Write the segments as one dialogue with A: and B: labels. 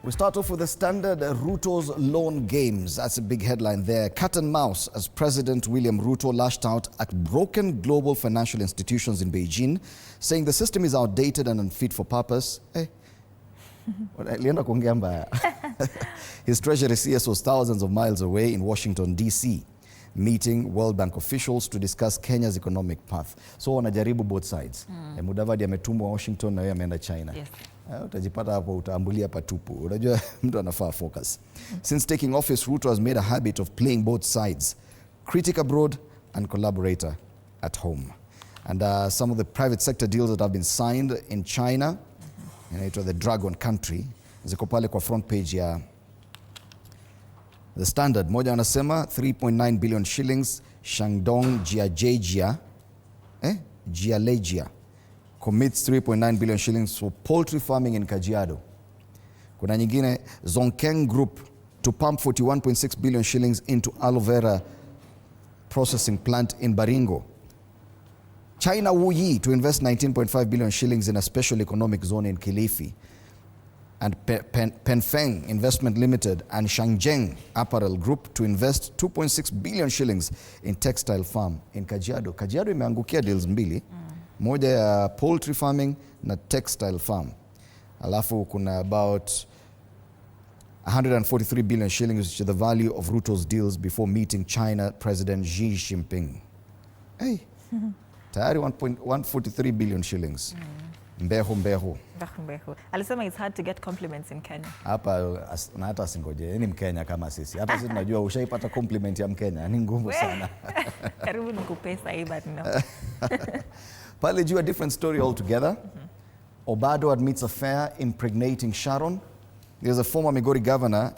A: We start off with the Standard. Ruto's loan games. That's a big headline there. Cat and mouse as President William Ruto lashed out at broken global financial institutions in Beijing, saying the system is outdated and unfit for purpose. His Treasury CS was thousands of miles away in Washington, D.C., meeting World Bank officials to discuss Kenya's economic path. So wanajaribu both sides. Mudavadi ametumwa Washington na yeye ameenda China. Yes. Utajipata hapo utaambulia patupu. Unajua mtu anafaa focus. Since taking office, Ruto has made a habit of playing both sides, critic abroad and collaborator at home. And some of the private sector deals that have been signed in China, inaitwa the Dragon Country, ziko pale kwa front page ya The Standard. Moja anasema 3.9 billion shillings, Shandong Jialegia commits 3.9 billion shillings for poultry farming in Kajiado. Kuna nyingine, Zonkeng Group to pump 41.6 billion shillings into aloe vera processing plant in Baringo. China Wuyi to invest 19.5 billion shillings in a special economic zone in Kilifi. And Penfeng Investment Limited and Shangzheng Apparel Group to invest 2.6 billion shillings in textile farm in Kajiado. Kajiado imeangukia deals mbili. Moja ya poultry farming na textile farm. Alafu kuna about 143 billion shillings, which is the value of Ruto's deals before meeting China President Xi Jinping. Hey, tayari 143 billion shillings. Mbeho.
B: Alisema it's hard to get compliments in Kenya.
A: Hapa na hata singoje, ni Mkenya kama sisi. Hata sisi tunajua ushaipata compliment ya Mkenya, ni ngumu sana.
B: Karibu nikupesa hii but no.
A: Pale juu a different story altogether. Obado admits affair impregnating Sharon. There's a former Migori governor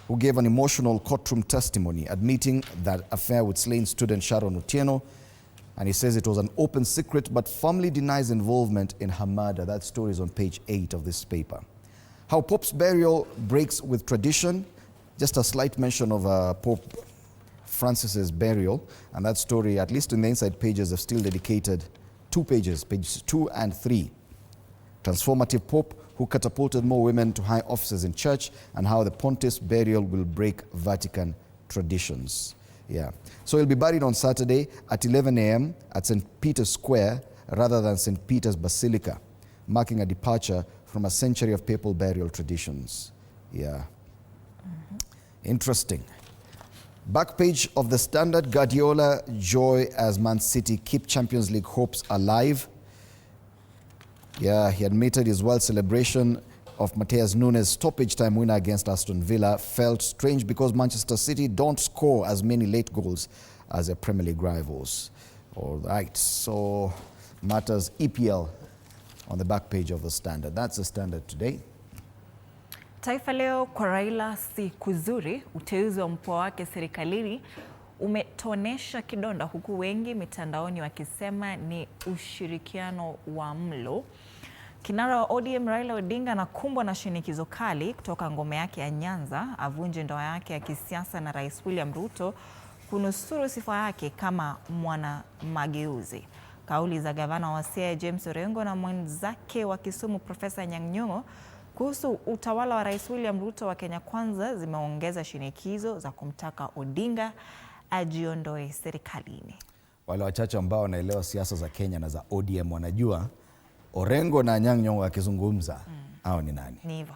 A: who gave an emotional courtroom testimony admitting that affair with slain student Sharon Otieno. And he says it was an open secret, but family denies involvement in her murder. That story is on page 8 of this paper. How Pope's burial breaks with tradition. Just a slight mention of Pope Francis's burial. And that story, at least in the inside pages, have still dedicated 2 pages, pages 2 and 3. Transformative Pope who catapulted more women to high offices in church, and how the Pontiff's burial will break Vatican traditions. Yeah. So he'll be buried on Saturday at 11 a.m. at St. Peter's Square rather than St. Peter's Basilica, marking a departure from a century of papal burial traditions. Yeah. Interesting. Back page of the Standard, Guardiola joy as Man City keep Champions League hopes alive. Yeah, he admitted his world celebration of Mateus Nunes' stoppage time winner against Aston Villa felt strange because Manchester City don't score as many late goals as their Premier League rivals. All right, so matters EPL on the back page of the Standard. That's the Standard today.
B: Taifa Leo kwa Raila si kuzuri, uteuzi wa mpwa wake serikalini umetonesha kidonda, huku wengi mitandaoni wakisema ni ushirikiano wa mlo. Kinara wa ODM Raila Odinga anakumbwa na shinikizo kali kutoka ngome yake ya Nyanza avunje ndoa yake ya kisiasa na Rais William Ruto kunusuru sifa yake kama mwana mageuzi. Kauli za gavana wa Siaya James Orengo na mwenzake wa Kisumu Profesa Nyang'nyong'o kuhusu utawala wa Rais William Ruto wa Kenya Kwanza zimeongeza shinikizo za kumtaka Odinga ajiondoe serikalini.
A: Wale wachache ambao wanaelewa siasa za Kenya na za ODM wanajua Orengo na Nyang'nyong'o wakizungumza hao ni nani?
B: Ni hivyo.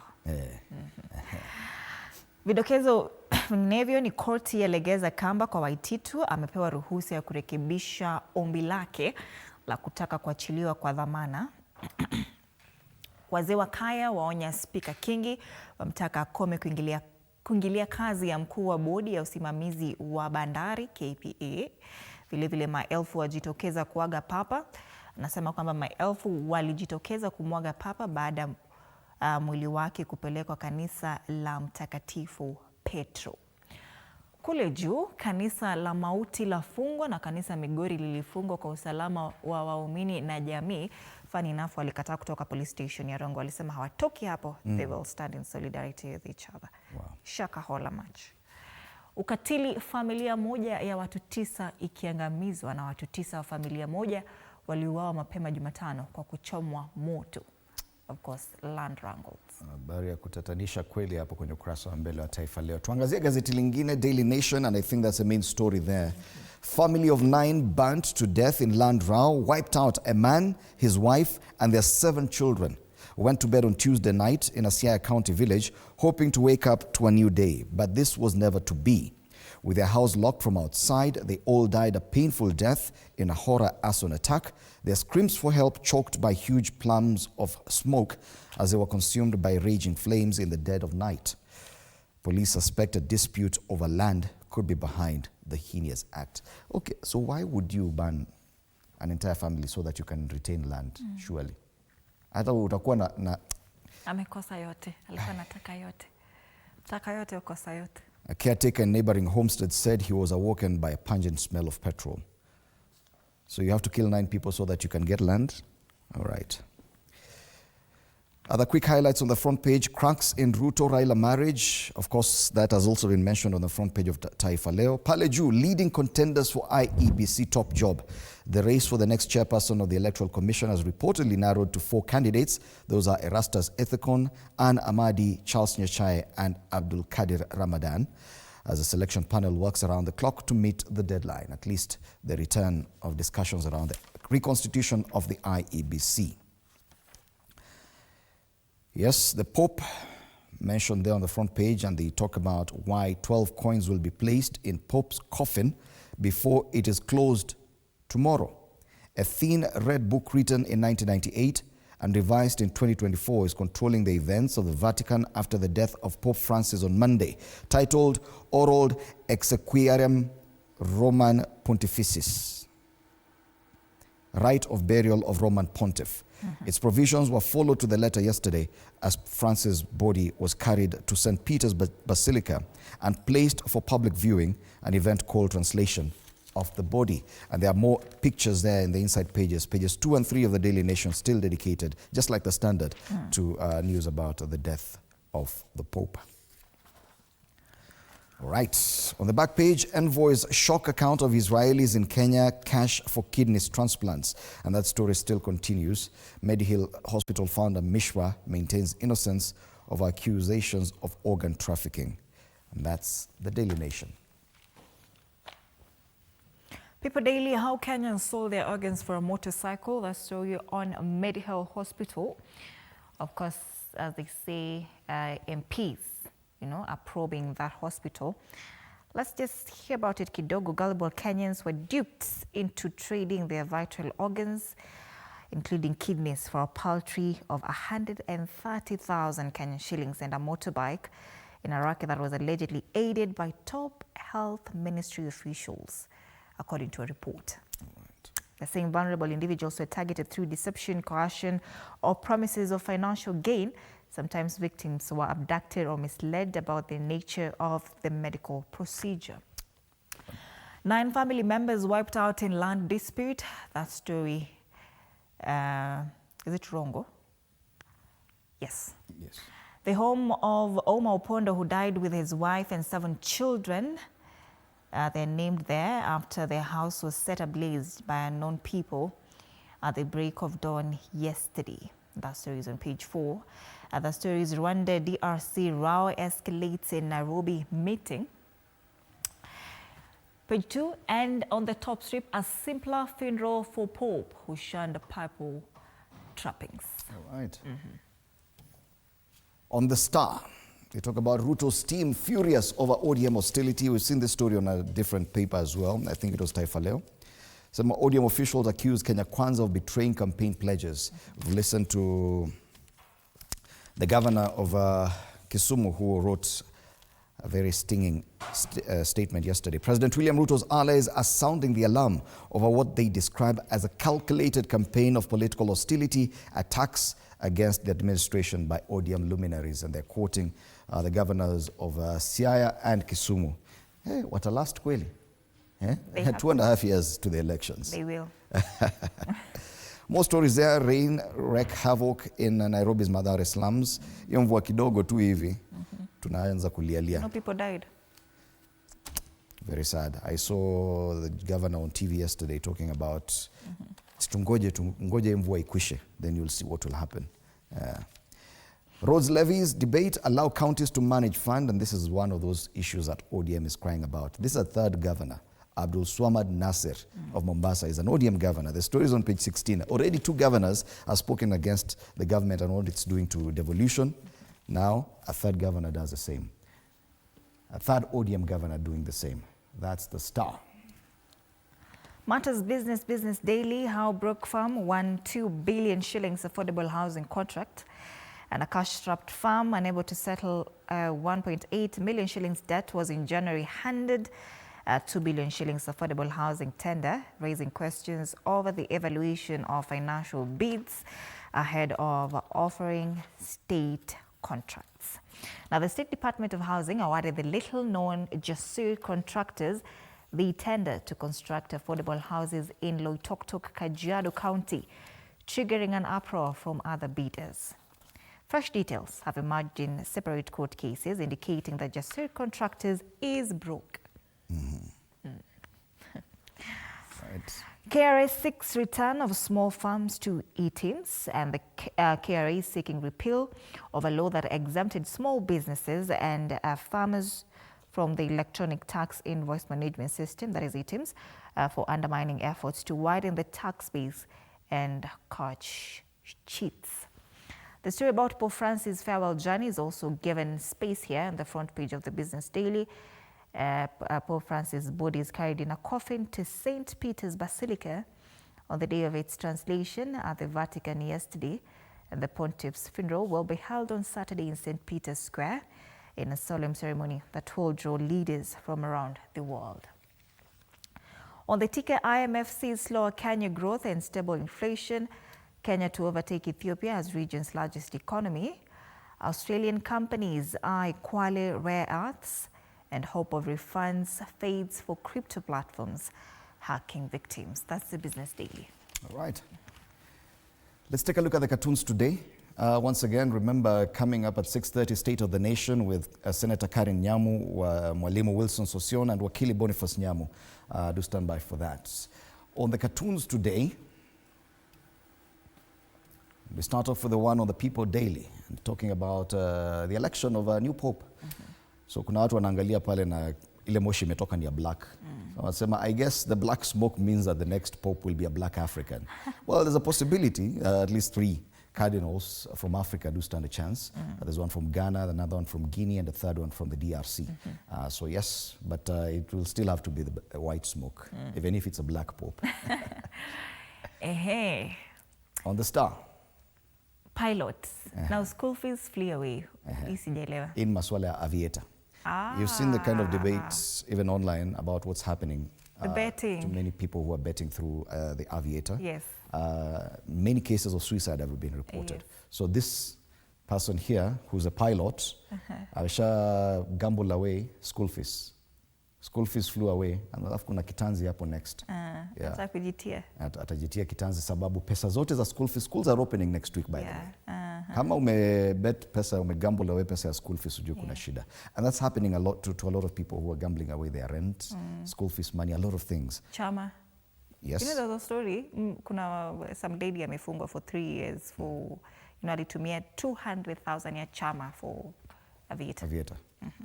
B: Vidokezo vinginevyo ni korti yalegeza kamba kwa Waititu, amepewa ruhusa ya kurekebisha ombi lake la kutaka kuachiliwa kwa dhamana. Wazee wa Kaya waonya Spika Kingi, wamtaka akome kuingilia kazi ya mkuu wa bodi ya usimamizi wa bandari KPA. Vilevile maelfu wajitokeza kuaga Papa. Anasema kwamba maelfu walijitokeza kumwaga Papa baada mwili wake kupelekwa kanisa la Mtakatifu Petro. Kule juu, kanisa la Mauti lafungwa na kanisa Migori lilifungwa kwa usalama wa waumini na jamii. Funny enough, walikataa kutoka police station ya Rongo. Walisema hawatoki hapo. They will stand in solidarity with each other. Wow. Shaka hola much. Ukatili, familia moja ya watu 9 ikiangamizwa na watu 9 wa familia moja waliuawa mapema Jumatano kwa kuchomwa moto. of course, land wrangles.
A: Habari ya kutatanisha kweli hapo kwenye ukurasa wa mbele wa Taifa Leo. Tuangazie gazeti lingine, Daily Nation, and I think that's the main story there. Family of 9 burnt to death in land row, wiped out a man, his wife, and their 7 children. Went to bed on Tuesday night in a Siaya County village, hoping to wake up to a new day. But this was never to be. With their house locked from outside, they all died a painful death in a horror arson attack. Their screams for help choked by huge plumes of smoke as they were consumed by raging flames in the dead of night. Police suspect a dispute over land could be behind the heinous act. Okay, so why would you ban an entire family so that you can retain land, surely? Hata utakuwa na
B: Amekosa yote, alikuwa anataka yote. Taka yote ukosa yote.
A: A caretaker in neighboring Homestead said he was awoken by a pungent smell of petrol. So you have to kill 9 people so that you can get land? All right. Other quick highlights on the front page. Cracks in Ruto Raila marriage. Of course, that has also been mentioned on the front page of Taifa Leo. Pale juu, leading contenders for IEBC top job. The race for the next chairperson of the Electoral Commission has reportedly narrowed to 4 candidates. Those are Erastus Ethicon, Anne Amadi, Charles Nyachai, and Abdul Kadir Ramadan, as the selection panel works around the clock to meet the deadline, at least the return of discussions around the reconstitution of the IEBC. Yes, the Pope mentioned there on the front page, and they talk about why 12 coins will be placed in Pope's coffin before it is closed tomorrow. A thin red book written in 1998 and revised in 2024 is controlling the events of the Vatican after the death of Pope Francis on Monday, titled Orald Exequiarem Roman Pontificis, Right of Burial of Roman Pontiff. Its provisions were followed to the letter yesterday as Francis' body was carried to St. Peter's Basilica and placed for public viewing, an event called translation of the body. And there are more pictures there in the inside pages. Pages 2 and 3 of the Daily Nation still dedicated, just like the Standard, to news about the death of the Pope. All right. On the back page, Envoy's shock account of Israelis in Kenya cash for kidney transplants. And that story still continues. Medihill Hospital founder Mishra maintains innocence of accusations of organ trafficking. And that's the Daily Nation.
B: People Daily, how Kenyans sold their organs for a motorcycle. That story on Medihill Hospital. Of course, as they say, MPs, are probing that hospital. Let's just hear about it kidogo. Gullible Kenyans were duped into trading their vital organs, including kidneys, for a paltry of 130,000 Kenyan shillings and a motorbike in a racket that was allegedly aided by top health ministry officials, according to a report. They're saying vulnerable individuals were targeted through deception, coercion, or promises of financial gain. Sometimes victims were abducted or misled about the nature of the medical procedure. 9 family members wiped out in land dispute. That story, is it Rongo? Yes.
A: Yes.
B: The home of Omar Opondo, who died with his wife and 7 children, they're named there after their house was set ablaze by unknown people at the break of dawn yesterday. That story is on page 4. The story is Rwanda DRC row escalates in Nairobi meeting. Page 2, and on the top strip, a simpler funeral for Pope who shunned papal trappings.
A: All right. On the Star, they talk about Ruto's team furious over ODM hostility. We've seen this story on a different paper as well. I think it was Taifa Leo. Some ODM officials accused Kenya Kwanza of betraying campaign pledges. We've listened to the governor of Kisumu, who wrote a very stinging statement yesterday. President William Ruto's allies are sounding the alarm over what they describe as a calculated campaign of political hostility, attacks against the administration by ODM luminaries. And they're quoting the governors of Siaya and Kisumu. Hey, what a last kweli. Eh? 2.5 years to the elections.
B: They will.
A: More stories there. Rain wreak havoc in Nairobi's Mathare slums. Hiyo mvua kidogo tu hivi, tunaanza kulialia.
B: No people died.
A: Very sad. I saw the governor on TV yesterday talking about tungoje mvua ikwishe, then you'll see what will happen. Roads levies debate allow counties to manage fund, and this is one of those issues that ODM is crying about. This is a third governor, Abdul Swamad Nasir of Mombasa, is an ODM governor. The story is on page 16. Already 2 governors have spoken against the government and what it's doing to devolution. Now a third governor does the same. A third ODM governor doing the same. That's the Star.
B: Matters Business Daily, how Brook Farm won 2 billion shillings affordable housing contract, and a cash-strapped farm unable to settle 1.8 million shillings debt was in January handed 2 billion shillings affordable housing tender, raising questions over the evaluation of financial bids ahead of offering state contracts. Now, the State Department of Housing awarded the little-known Jasur contractors the tender to construct affordable houses in Loitoktok, Kajiado County, triggering an uproar from other bidders. Fresh details have emerged in separate court cases indicating that Jasur contractors is broke.
A: Right.
B: KRA seeks return of small farms to e-teams, and the KRA is seeking repeal of a law that exempted small businesses and farmers from the electronic tax invoice management system, that is e-teams, for undermining efforts to widen the tax base and catch cheats. The story about Pope Francis' farewell journey is also given space here on the front page of the Business Daily. Pope Francis' body is carried in a coffin to St. Peter's Basilica on the day of its translation at the Vatican yesterday. And the Pontiff's funeral will be held on Saturday in St. Peter's Square in a solemn ceremony that will draw leaders from around the world. On the ticker, IMF sees slower Kenya growth and stable inflation. Kenya to overtake Ethiopia as region's largest economy. Australian companies eye Kwale rare earths, and hope of refunds fades for crypto platforms hacking victims. That's the Business Daily. All
A: right. Let's take a look at the cartoons today. Once again, remember, coming up at 6:30, State of the Nation with Senator Karen Nyamu, Mwalimu Wilson Sossion, and Wakili Boniface Nyamu. Do stand by for that. On the cartoons today, we start off with the one on the People Daily, talking about the election of a new pope. So kuna watu wanaangalia pale na ile moshi imetoka ni ya black. So wanasema, I guess the black smoke means that the next pope will be a black African. Well, there's a possibility, at least 3 cardinals from Africa do stand a chance. There's one from Ghana, another one from Guinea, and the third one from the DRC. So yes, but it will still have to be the white smoke, even if it's a black pope. On the Star.
B: Pilots. Now school fees flee away.
A: In maswala ya aviator. You've seen the kind of debates even online about what's happening.
B: The betting.
A: To many people who are betting through the aviator.
B: Yes.
A: Many cases of suicide have been reported.
B: Yes.
A: So this person here, who's a pilot, alisha gamble away school fees. School fees flew away, and alafu kuna kitanzi hapo next. Atajitia kitanzi sababu pesa zote za school fees. Schools are opening next week, by the way. Kama umebet pesa, umegamble away pesa ya school fees, ujue kuna shida. And that's happening a lot to a lot of people who are gambling away their rent, school fees money, a lot of things.
B: Chama.
A: Yes.
B: You know, there's a story, kuna some lady amefungwa for 3 years for, alitumia 200,000 ya chama for aviator.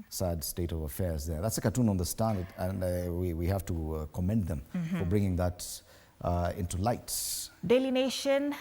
B: Sad state of affairs there. That's a cartoon on the Standard, and we have to commend them for bringing that into light. Daily Nation